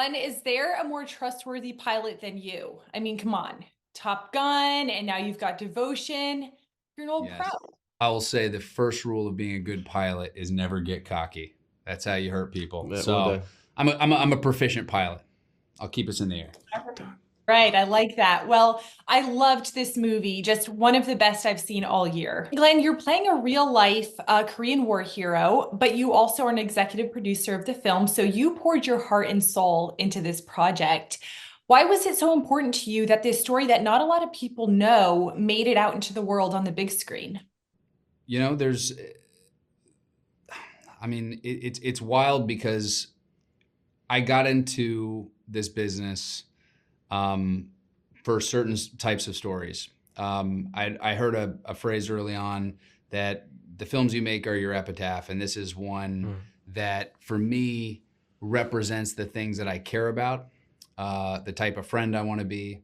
Glenn, is there a more trustworthy pilot than you? I mean, come on. Top Gun, and now you've got Devotion. You're an old pro. Yes. I will say the first rule of being a good pilot is never get cocky. That's how you hurt people. Yeah, well So done. I'm a proficient pilot. I'll keep us in the air. Right, I like that. Well, I loved this movie, just one of the best I've seen all year. Glenn, you're playing a real life Korean War hero, but you also are an executive producer of the film. So you poured your heart and soul into this project. Why was it so important to you that this story that not a lot of people know made it out into the world on the big screen? You know, it's wild because I got into this business um, for certain types of stories. I heard a phrase early on that the films you make are your epitaph, and this is one Mm. that for me represents the things that I care about, the type of friend I want to be,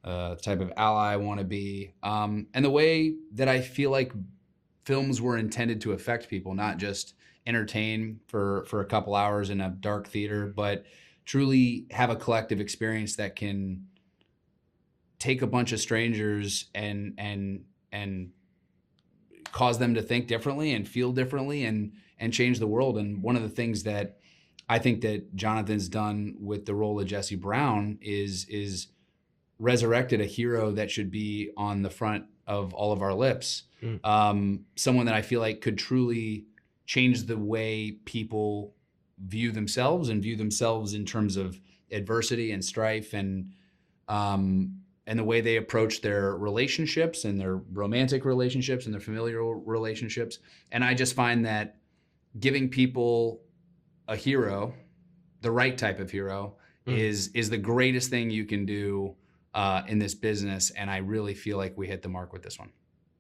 the type of ally I want to be, and the way that I feel like films were intended to affect people, not just entertain for a couple hours in a dark theater, but truly have a collective experience that can take a bunch of strangers and cause them to think differently and feel differently and change the world. And one of the things that I think that Jonathan's done with the role of Jesse Brown is resurrected a hero that should be on the front of all of our lips. Mm. Someone that I feel like could truly change the way people view themselves and view themselves in terms of adversity and strife and the way they approach their relationships and their romantic relationships and their familial relationships. And I just find that giving people a hero, the right type of hero, Mm. is the greatest thing you can do in this business. And I really feel like we hit the mark with this one.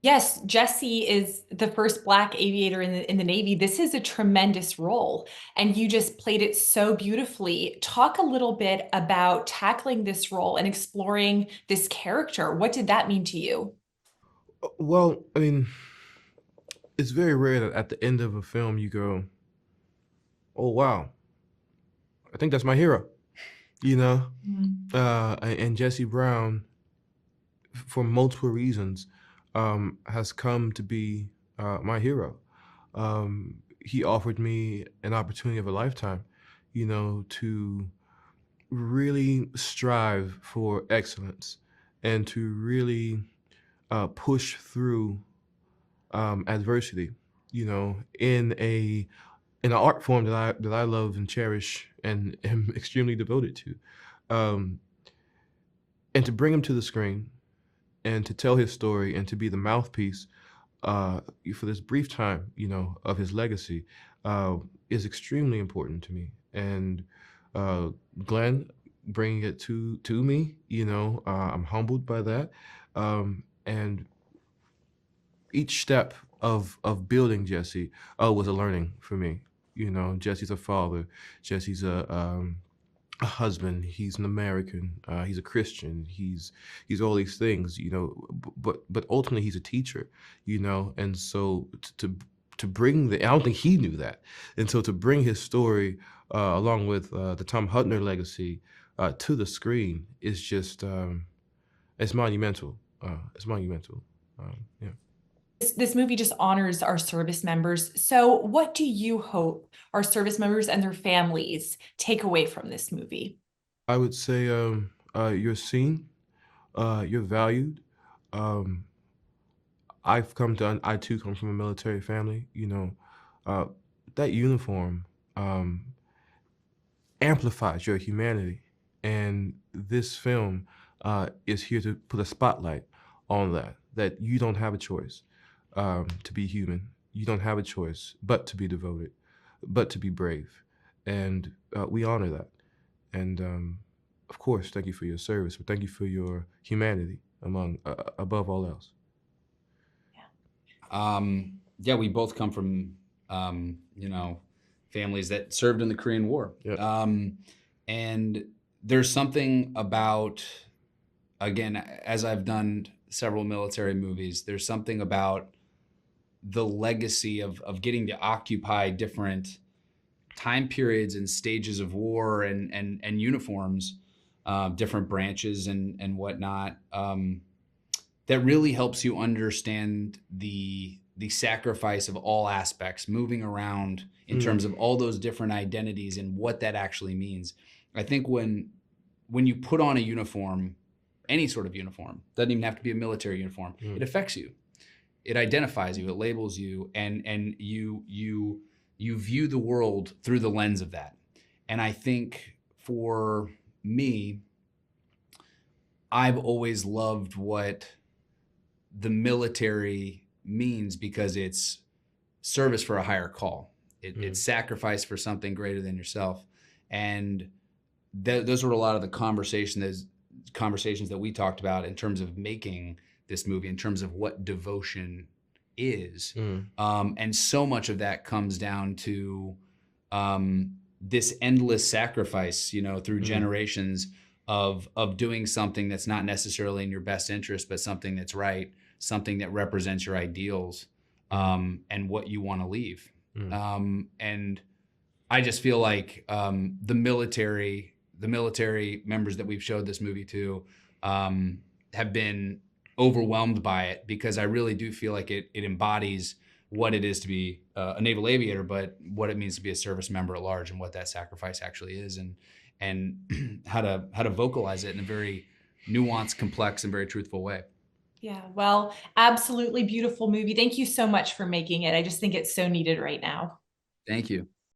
Yes, Jesse is the first Black aviator in the Navy. This is a tremendous role, and you just played it so beautifully. Talk a little bit about tackling this role and exploring this character. What did that mean to you? Well, I mean, it's very rare that at the end of a film you go, "Oh wow, I think that's my hero," you know. Mm. And Jesse Brown, for multiple reasons, has come to be my hero. He offered me an opportunity of a lifetime, to really strive for excellence and to really push through adversity, in an art form that I love and cherish and am extremely devoted to. Um, and to bring him to the screen and to tell his story and to be the mouthpiece for this brief time, of his legacy, uh, is extremely important to me. And uh, Glenn bringing it to me, I'm humbled by that. And each step of building Jesse was a learning for me. Jesse's a father. Jesse's a husband. He's an American. He's a Christian. He's all these things. But ultimately he's a teacher. And so to bring I don't think he knew that, and so to bring his story along with the Tom Hutner legacy to the screen is just it's monumental. It's monumental. Yeah. This movie just honors our service members. So, what do you hope our service members and their families take away from this movie? I would say you're seen, you're valued. Um, I too come from a military family. Uh, that uniform amplifies your humanity, and this film is here to put a spotlight on that. That you don't have a choice to be human. You don't have a choice but to be devoted, but to be brave, and we honor that. And of course, thank you for your service, but thank you for your humanity among above all else. Yeah, we both come from families that served in the Korean War. Yeah. And there's something about, again, as I've done several military movies, there's something about the legacy of getting to occupy different time periods and stages of war and uniforms, different branches and whatnot, that really helps you understand the sacrifice of all aspects, moving around in terms of all those different identities and what that actually means. I think when you put on a uniform, any sort of uniform, doesn't even have to be a military uniform, it affects you. It identifies you, it labels you, and you view the world through the lens of that. And I think for me, I've always loved what the military means because it's service for a higher call. It's sacrifice for something greater than yourself. And those were a lot of the conversations that we talked about in terms of making this movie, in terms of what devotion is. And so much of that comes down to this endless sacrifice, through generations of doing something that's not necessarily in your best interest, but something that's right, something that represents your ideals, and what you want to leave. And I just feel like the military members that we've showed this movie to have been overwhelmed by it, because I really do feel like it embodies what it is to be a naval aviator, but what it means to be a service member at large, and what that sacrifice actually is, and how to vocalize it in a very nuanced, complex, and very truthful way. Yeah, well, absolutely beautiful movie. Thank you so much for making it. I just think it's so needed right now. Thank you.